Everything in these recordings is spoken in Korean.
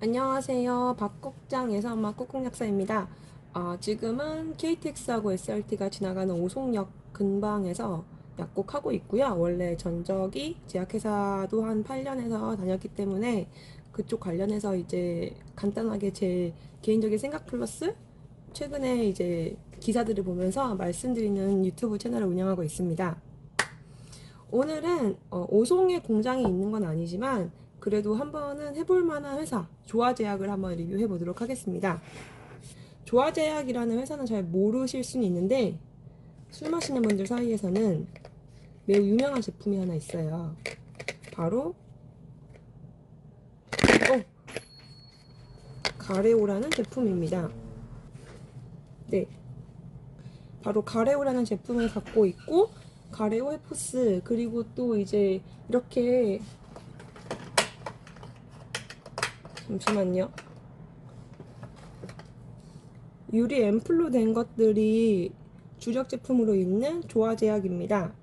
안녕하세요. 박국장 예서엄마 꾹꾹약사입니다. 지금은 KTX하고 SRT가 지나가는 오송역 근방에서 약국하고 있고요. 원래 전적이 제약회사도 한 8년에서 다녔기 때문에 그쪽 관련해서 이제 간단하게 제 개인적인 생각 플러스 최근에 이제 기사들을 보면서 말씀드리는 유튜브 채널을 운영하고 있습니다. 오늘은 오송에 공장이 있는 건 아니지만 그래도 한번은 해볼 만한 회사 조화제약을 한번 리뷰해 보도록 하겠습니다. 조화제약이라는 회사는 잘 모르실 수는 있는데 술 마시는 분들 사이에서는 매우 유명한 제품이 하나 있어요. 바로 가레오라는 제품입니다. 네, 바로 가레오라는 제품을 갖고 있고 가레오 헤포스 그리고 또 이제 이렇게 잠시만요. 유리 앰플로 된 것들이 주력 제품으로 있는 조화제약입니다.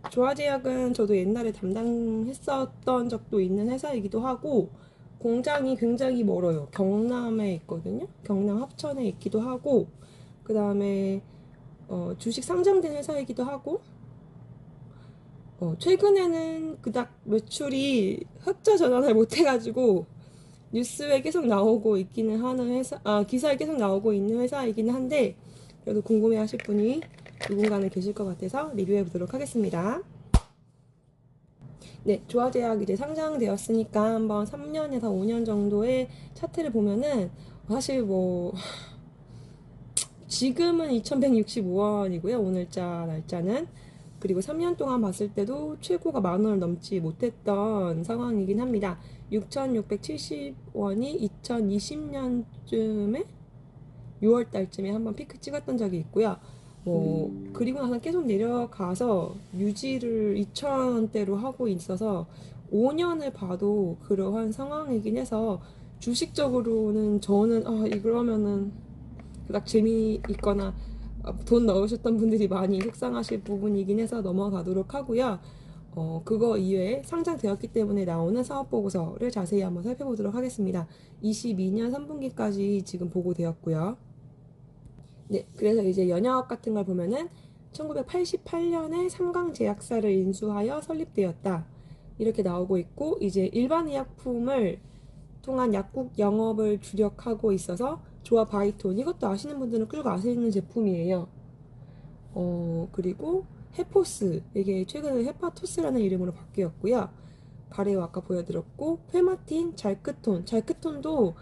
조화제약은 저도 옛날에 담당했었던 적도 있는 회사이기도 하고 공장이 굉장히 멀어요. 경남에 있거든요. 경남 합천에 있기도 하고 그 다음에 주식 상장된 회사이기도 하고 최근에는 그닥 매출이 흑자 전환을 못해가지고 뉴스에 계속 나오고 있기는 하는 기사에 계속 나오고 있는 회사이기는 한데 그래도 궁금해하실 분이 누군가는 계실 것 같아서 리뷰해 보도록 하겠습니다. 네, 조화제약 이제 상장되었으니까 한번 3년에서 5년 정도의 차트를 보면은 사실 뭐 지금은 2,165원이고요. 오늘자 날짜는. 그리고 3년 동안 봤을 때도 최고가 10,000원을 넘지 못했던 상황이긴 합니다. 6,670원이 2020년쯤에 6월 달쯤에 한번 피크 찍었던 적이 있고요. 그리고 나서 계속 내려가서 유지를 2,000원대로 하고 있어서 5년을 봐도 그러한 상황이긴 해서 주식적으로는 저는 이러면은 그닥 재미있거나 돈 넣으셨던 분들이 많이 속상하실 부분이긴 해서 넘어가도록 하고요. 그거 이외에 상장되었기 때문에 나오는 사업보고서를 자세히 한번 살펴보도록 하겠습니다. 22년 3분기까지 지금 보고되었고요. 네, 그래서 이제 연역 같은 걸 보면은 1988년에 삼강제약사를 인수하여 설립되었다. 이렇게 나오고 있고, 이제 일반 의약품을 통한 약국 영업을 주력하고 있어서 조화 바이톤 이것도 아시는 분들은 끌고 아시는 제품이에요. 그리고 헤포스 이게 최근에 헤파토스라는 이름으로 바뀌었고요. 가레오 아까 보여드렸고 페마틴, 잘크톤도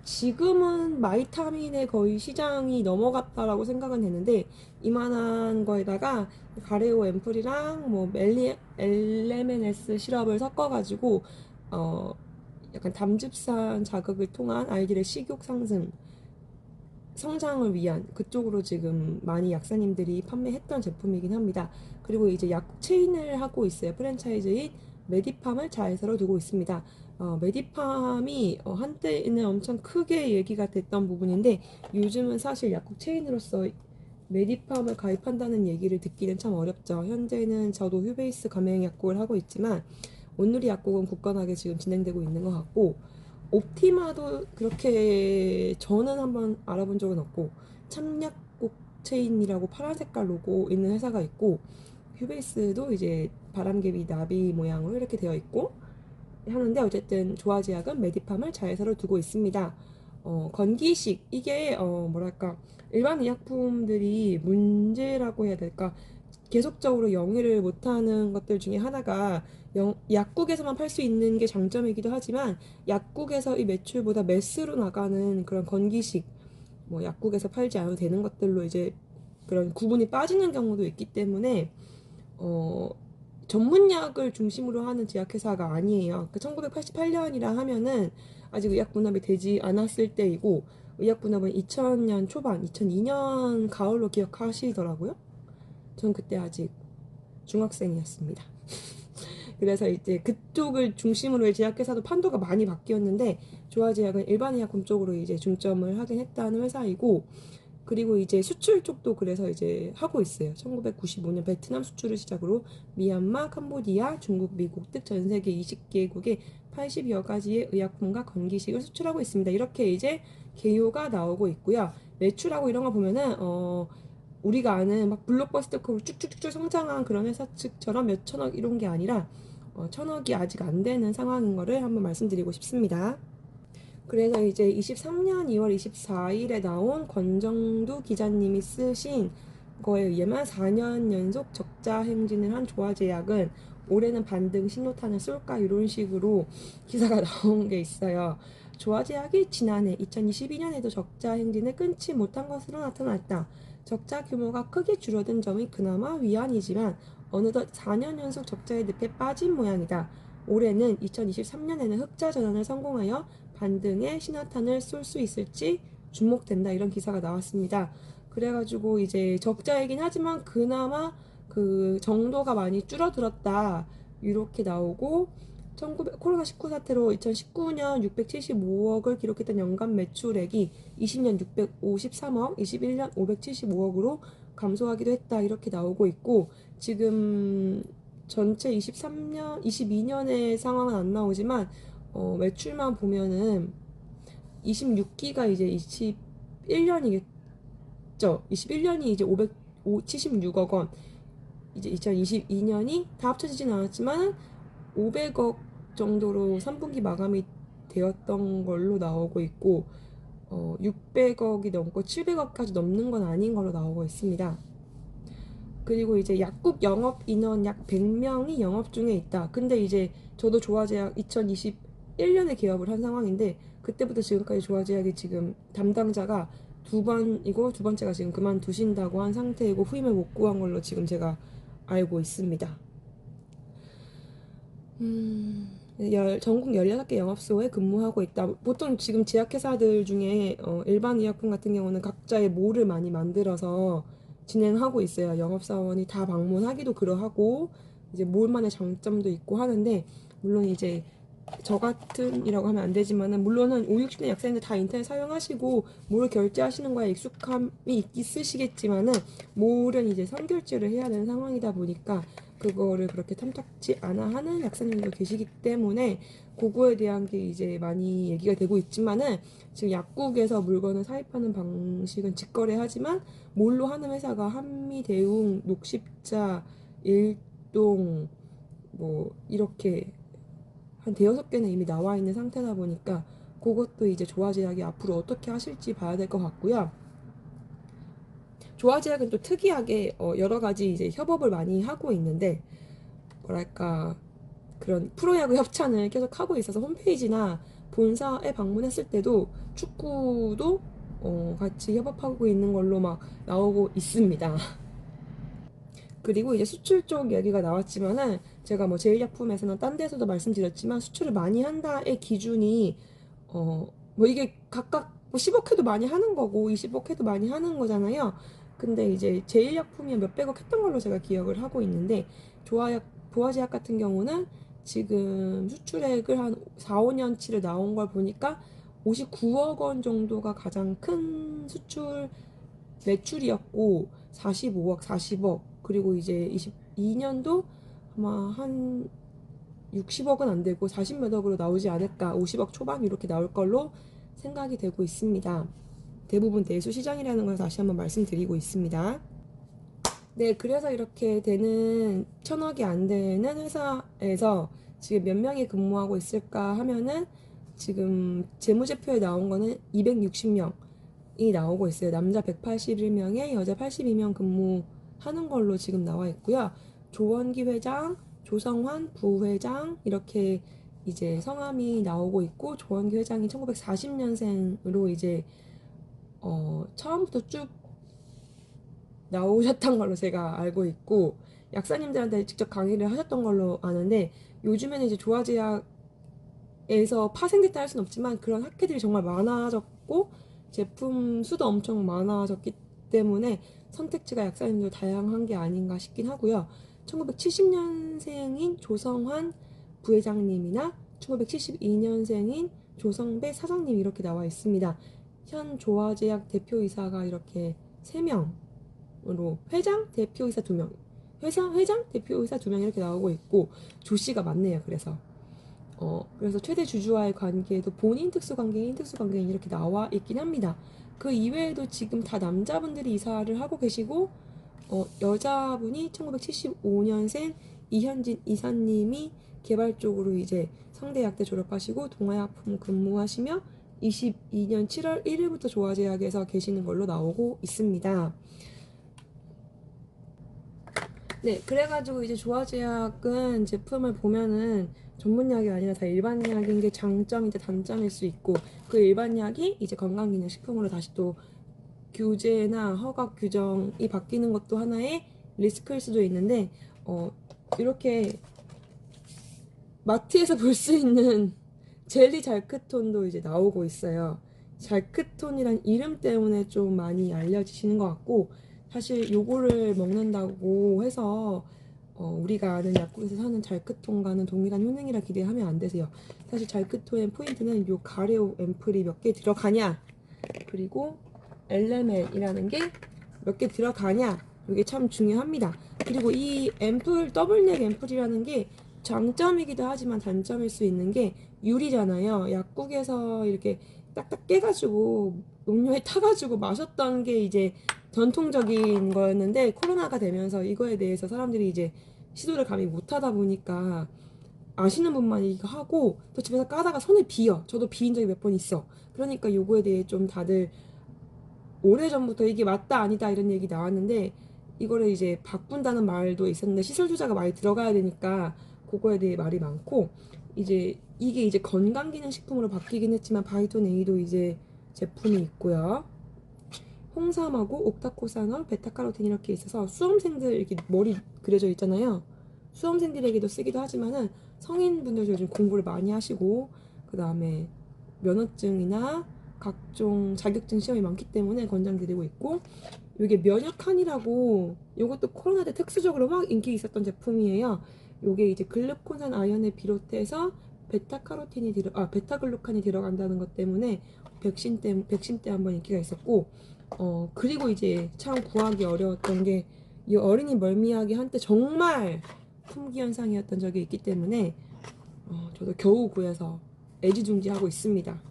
지금은 마이타민의 거의 시장이 넘어갔다라고 생각은 되는데 이만한 거에다가 가레오 앰플이랑 뭐 LMNS 시럽을 섞어가지고 어, 약간 담즙산 자극을 통한 아이들의 식욕 상승, 성장을 위한 그쪽으로 지금 많이 약사님들이 판매했던 제품이긴 합니다. 그리고 이제 약국 체인을 하고 있어요. 프랜차이즈인 메디팜을 자회사로 두고 있습니다. 메디팜이 한때는 엄청 크게 얘기가 됐던 부분인데 요즘은 사실 약국 체인으로서 메디팜을 가입한다는 얘기를 듣기는 참 어렵죠. 현재는 저도 휴베이스 가맹 약국을 하고 있지만 온누리 약국은 굳건하게 지금 진행되고 있는 것 같고 옵티마도 그렇게 저는 한번 알아본 적은 없고 참약국 체인이라고 파란 색깔 로고 있는 회사가 있고 휴베이스도 이제 바람개비 나비 모양으로 이렇게 되어 있고 하는데 어쨌든 조화제약은 메디팜을 자회사로 두고 있습니다. 건기식 이게 뭐랄까 일반 의약품들이 문제라고 해야 될까 계속적으로 영위를 못하는 것들 중에 하나가 약국에서만 팔 수 있는 게 장점이기도 하지만 약국에서 이 매출보다 매스로 나가는 그런 건기식 뭐 약국에서 팔지 않아도 되는 것들로 이제 그런 구분이 빠지는 경우도 있기 때문에 어, 전문약을 중심으로 하는 제약회사가 아니에요. 그 1988년이라 하면은 아직 의약분업이 되지 않았을 때이고 의약분업은 2000년 초반, 2002년 가을로 기억하시더라고요. 전 그때 아직 중학생이었습니다. 그래서 이제 그쪽을 중심으로 제약회사도 판도가 많이 바뀌었는데 조화제약은 일반 의약품 쪽으로 이제 중점을 하긴 했다는 회사이고 그리고 이제 수출 쪽도 그래서 이제 하고 있어요. 1995년 베트남 수출을 시작으로 미얀마, 캄보디아, 중국, 미국 등 전 세계 20개국에 280여 가지의 의약품과 건기식을 수출하고 있습니다. 이렇게 이제 개요가 나오고 있고요. 매출하고 이런 거 보면은 우리가 아는 막 블록버스터급으로 쭉쭉쭉 성장한 그런 회사 측처럼 몇 천억 이런 게 아니라 천억이 아직 안 되는 상황인 거를 한번 말씀드리고 싶습니다. 그래서 이제 23년 2월 24일에 나온 권정두 기자님이 쓰신 거에 의하면 4년 연속 적자 행진을 한 조화제약은 올해는 반등 신호탄을 쏠까 이런 식으로 기사가 나온 게 있어요. 조화제약이 지난해 2022년에도 적자 행진을 끊지 못한 것으로 나타났다. 적자 규모가 크게 줄어든 점이 그나마 위안이지만 어느덧 4년 연속 적자의 늪에 빠진 모양이다. 올해는 2023년에는 흑자 전환을 성공하여 반등의 신호탄을 쏠 수 있을지 주목된다 이런 기사가 나왔습니다. 그래가지고 이제 적자이긴 하지만 그나마 그 정도가 많이 줄어들었다 이렇게 나오고 코로나19 사태로 2019년 675억을 기록했던 연간 매출액이 20년 653억, 21년 575억으로 감소하기도 했다 이렇게 나오고 있고 지금 전체 23년, 22년의 상황은 안 나오지만 매출만 보면은 26기가 이제 21년이겠죠. 21년이 이제 576억 원. 이제 2022년이 다 합쳐지진 않았지만 500억 정도로 3분기 마감이 되었던 걸로 나오고 있고 600억이 넘고 700억까지 넘는 건 아닌 걸로 나오고 있습니다. 그리고 이제 약국 영업 인원 약 100명이 영업 중에 있다. 근데 이제 저도 조화제약 2021년에 개업을 한 상황인데 그때부터 지금까지 조화제약이 지금 담당자가 두 번이고 두 번째가 지금 그만두신다고 한 상태이고 후임을 못 구한 걸로 지금 제가 알고 있습니다. 전국 16개 영업소에 근무하고 있다. 보통 지금 제약회사들 중에 일반 의약품 같은 경우는 각자의 몰을 많이 만들어서 진행하고 있어요. 영업사원이 다 방문하기도 그러하고 이제 몰만의 장점도 있고 하는데 물론 이제 저 같은이라고 하면 안 되지만은 물론은 5, 60대 약사님들 다 인터넷 사용하시고 몰 결제하시는 거에 익숙함이 있으시겠지만은 몰은 이제 선결제를 해야 되는 상황이다 보니까 그거를 그렇게 탐탁지 않아 하는 약사님도 계시기 때문에 그거에 대한 게 이제 많이 얘기가 되고 있지만은 지금 약국에서 물건을 사입하는 방식은 직거래하지만 몰로 하는 회사가 한미대웅, 녹십자, 일동 뭐 이렇게 한 대여섯 개는 이미 나와 있는 상태다 보니까 그것도 이제 조화제약이 앞으로 어떻게 하실지 봐야 될 것 같고요. 조화제약은 또 특이하게 여러 가지 이제 협업을 많이 하고 있는데 뭐랄까 그런 프로야구 협찬을 계속 하고 있어서 홈페이지나 본사에 방문했을 때도 축구도 같이 협업하고 있는 걸로 막 나오고 있습니다. 그리고 이제 수출 쪽 얘기가 나왔지만은 제가 뭐 제일약품에서나 딴 데서도 말씀드렸지만 수출을 많이 한다의 기준이 뭐 이게 각각 뭐 10억 해도 많이 하는 거고 20억 해도 많이 하는 거잖아요. 근데 이제 제일약품이 몇백억 했던 걸로 제가 기억을 하고 있는데 보아제약 같은 경우는 지금 수출액을 한 4, 5년치를 나온 걸 보니까 59억 원 정도가 가장 큰 수출 매출이었고 45억, 40억 그리고 이제 22년도 아마 한 60억은 안 되고 40 몇 억으로 나오지 않을까 50억 초반 이렇게 나올 걸로 생각이 되고 있습니다. 대부분 내수 시장이라는 걸 다시 한번 말씀드리고 있습니다. 네, 그래서 이렇게 되는 천억이 안 되는 회사에서 지금 몇 명이 근무하고 있을까 하면은 지금 재무제표에 나온 거는 260명이 나오고 있어요. 남자 181명에 여자 82명 근무하는 걸로 지금 나와 있고요. 조원기 회장, 조성환 부회장 이렇게 이제 성함이 나오고 있고 조원기 회장이 1940년생으로 이제 처음부터 쭉 나오셨던 걸로 제가 알고 있고 약사님들한테 직접 강의를 하셨던 걸로 아는데 요즘에는 이제 조화제약에서 파생됐다 할 수는 없지만 그런 학회들이 정말 많아졌고 제품 수도 엄청 많아졌기 때문에 선택지가 약사님도 다양한 게 아닌가 싶긴 하고요. 1970년생인 조성환 부회장님이나 1972년생인 조성배 사장님 이렇게 나와 있습니다. 현 조화제약 대표이사가 이렇게 3명으로 회장, 대표이사 2명 회장, 대표이사 2명 이렇게 나오고 있고 조씨가 많네요. 그래서 그래서 최대 주주와의 관계도 본인 특수관계인, 특수관계인 이렇게 나와 있긴 합니다. 그 이외에도 지금 다 남자분들이 이사를 하고 계시고, 여자분이 1975년생 이현진 이사님이 개발 쪽으로 이제 성대약대 졸업하시고 동아약품 근무하시며 22년 7월 1일부터 조화제약에서 계시는 걸로 나오고 있습니다. 네, 그래가지고 이제 조화제약은 제품을 보면은 전문약이 아니라 다 일반약인 게 장점이자 단점일 수 있고, 그 일반약이 이제 건강기능식품으로 다시 또 규제나 허가 규정이 바뀌는 것도 하나의 리스크일 수도 있는데, 이렇게 마트에서 볼 수 있는 젤리 잘크톤도 이제 나오고 있어요. 잘크톤이란 이름 때문에 좀 많이 알려지시는 것 같고, 사실 요거를 먹는다고 해서 우리가 아는 약국에서 사는 잘크톤과는 동일한 효능이라 기대하면 안 되세요. 사실 잘크톤의 포인트는 요 가레오 앰플이 몇 개 들어가냐, 그리고 엘레멘이라는 게 몇 개 들어가냐, 이게 참 중요합니다. 그리고 이 앰플, 더블넥 앰플이라는 게 장점이기도 하지만 단점일 수 있는 게 유리잖아요. 약국에서 이렇게 딱딱 깨가지고 음료에 타가지고 마셨던 게 이제 전통적인 거였는데, 코로나가 되면서 이거에 대해서 사람들이 이제 시도를 감히 못하다 보니까 아시는 분만 이거 하고 또 집에서 까다가 손에 비어. 저도 비인 적이 몇 번 있어. 그러니까 요거에 대해 좀 다들 오래전부터 이게 맞다 아니다 이런 얘기 나왔는데, 이거를 이제 바꾼다는 말도 있었는데 시설 조사가 많이 들어가야 되니까 그거에 대해 말이 많고, 이제 이게 이제 건강기능식품으로 바뀌긴 했지만 바이톤 A도 이제 제품이 있고요. 홍삼하고 옥타코사놀, 베타카로틴 이렇게 있어서 수험생들 이렇게 머리 그려져 있잖아요. 수험생들에게도 쓰기도 하지만은 성인분들도 요즘 공부를 많이 하시고, 그 다음에 면허증이나 각종 자격증 시험이 많기 때문에 권장드리고 있고, 이게 면역한이라고, 이것도 코로나 때 특수적으로 막 인기 있었던 제품이에요. 이게 이제 글루콘산 아연을 비롯해서 베타글루칸이 들어간다는 것 때문에 백신 때 한번 인기가 있었고, 그리고 이제 참 구하기 어려웠던 게 이 어린이 멀미약이 한때 정말 품귀 현상이었던 적이 있기 때문에 저도 겨우 구해서 애지중지하고 있습니다.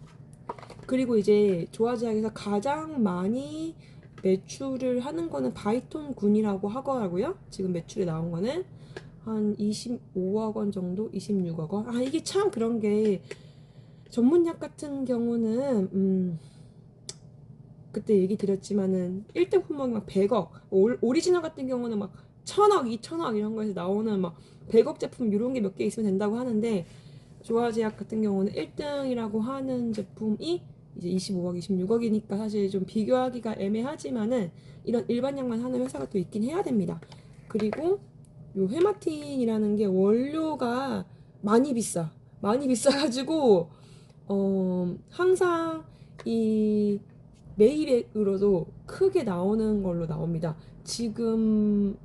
그리고 이제 조화제약에서 가장 많이 매출을 하는 거는 바이톤군이라고 하더라고요. 지금 매출에 나온 거는 한 25억 원 정도, 26억 원. 아, 이게 참 그런 게 전문약 같은 경우는 그때 얘기 드렸지만은 1등 품목이 막 100억, 오리지널 같은 경우는 막 1000억, 2000억 이런 거에서 나오는 막 100억 제품 이런 게 몇 개 있으면 된다고 하는데, 조화제약 같은 경우는 1등이라고 하는 제품이 이제 25억, 26억이니까 사실 좀 비교하기가 애매하지만은 이런 일반 약만 하는 회사가 또 있긴 해야 됩니다. 그리고 요 헤마틴이라는 게 원료가 많이 비싸. 많이 비싸가지고 항상 이 매입액으로도 크게 나오는 걸로 나옵니다. 지금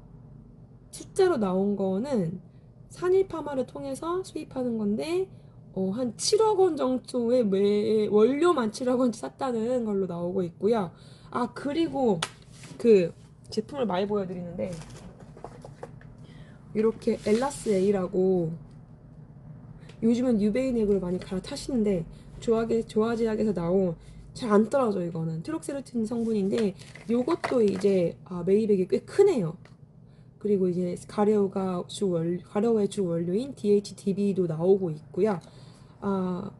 숫자로 나온 거는 산일파마를 통해서 수입하는 건데, 한 7억 원 정도의 원료만 7억 원치 샀다는 걸로 나오고 있고요. 아, 그리고 그 제품을 많이 보여드리는데, 이렇게 엘라스 A라고 요즘은 유베이넥으로 많이 갈아타시는데, 조화제약에서 나온, 잘 안 떨어져 이거는 트록세르틴 성분인데, 요것도 이제 매입액이 꽤 크네요. 그리고 이제 가래오의 주 원료인 DHDB도 나오고 있고요.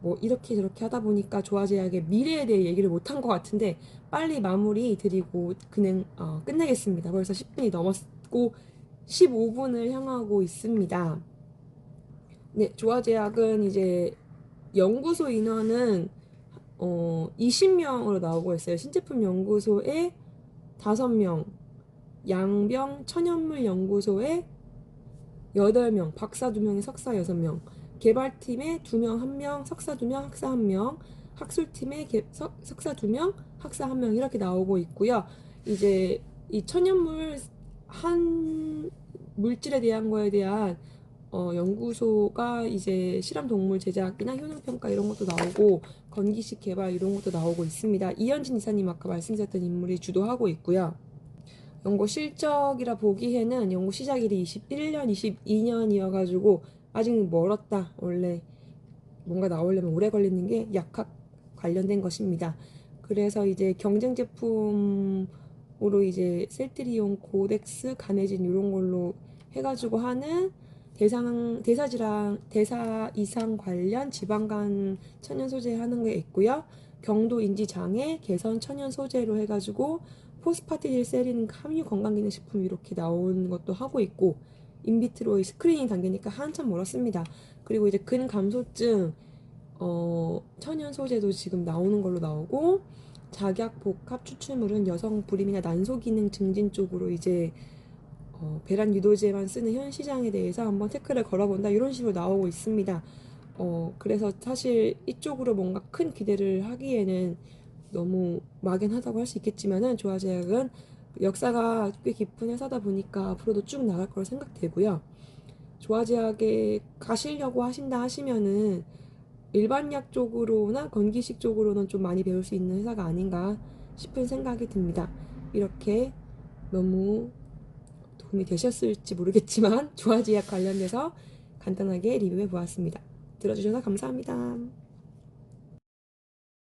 뭐 이렇게 저렇게 하다 보니까 조화제약의 미래에 대해 얘기를 못한 것 같은데, 빨리 마무리 드리고 그냥 끝내겠습니다. 벌써 10분이 넘었고 15분을 향하고 있습니다. 네, 조화제약은 이제 연구소 인원은 20명으로 나오고 있어요. 신제품 연구소에 5명, 양병 천연물 연구소에 8명, 박사 2명에 석사 6명, 개발팀에 2명, 1명, 석사 2명, 학사 1명, 학술팀에 석사 2명, 학사 1명 이렇게 나오고 있고요. 이제 이 천연물 한 물질에 대한 거에 대한 연구소가 이제 실험 동물 제작이나 효능 평가 이런 것도 나오고, 건기식 개발 이런 것도 나오고 있습니다. 이현진 이사님 아까 말씀드렸던 인물이 주도하고 있고요. 연구 실적이라 보기에는 연구 시작일이 21년, 22년이어가지고 아직 멀었다. 원래 뭔가 나오려면 오래 걸리는 게 약학 관련된 것입니다. 그래서 이제 경쟁 제품으로 이제 셀트리온, 고덱스, 가네진 이런 걸로 해가지고 하는 대사 이상 관련 지방간 천연 소재 하는 게 있고요. 경도 인지 장애 개선 천연 소재로 해가지고 포스파티딜세린 함유 건강기능식품 이렇게 나온 것도 하고 있고, 인비트로의 스크리닝 단계니까 한참 멀었습니다. 그리고 이제 근감소증 천연 소재도 지금 나오는 걸로 나오고, 작약 복합 추출물은 여성 불임이나 난소 기능 증진 쪽으로 이제 배란 유도제만 쓰는 현 시장에 대해서 한번 태클을 걸어본다 이런 식으로 나오고 있습니다. 그래서 사실 이쪽으로 뭔가 큰 기대를 하기에는 너무 막연하다고 할 수 있겠지만은, 조화제약은 역사가 꽤 깊은 회사다 보니까 앞으로도 쭉 나갈 거라 생각되고요. 조화제약에 가시려고 하신다 하시면은 일반 약 쪽으로나 건기식 쪽으로는 좀 많이 배울 수 있는 회사가 아닌가 싶은 생각이 듭니다. 이렇게 너무 도움이 되셨을지 모르겠지만 조화제약 관련돼서 간단하게 리뷰해 보았습니다. 들어주셔서 감사합니다.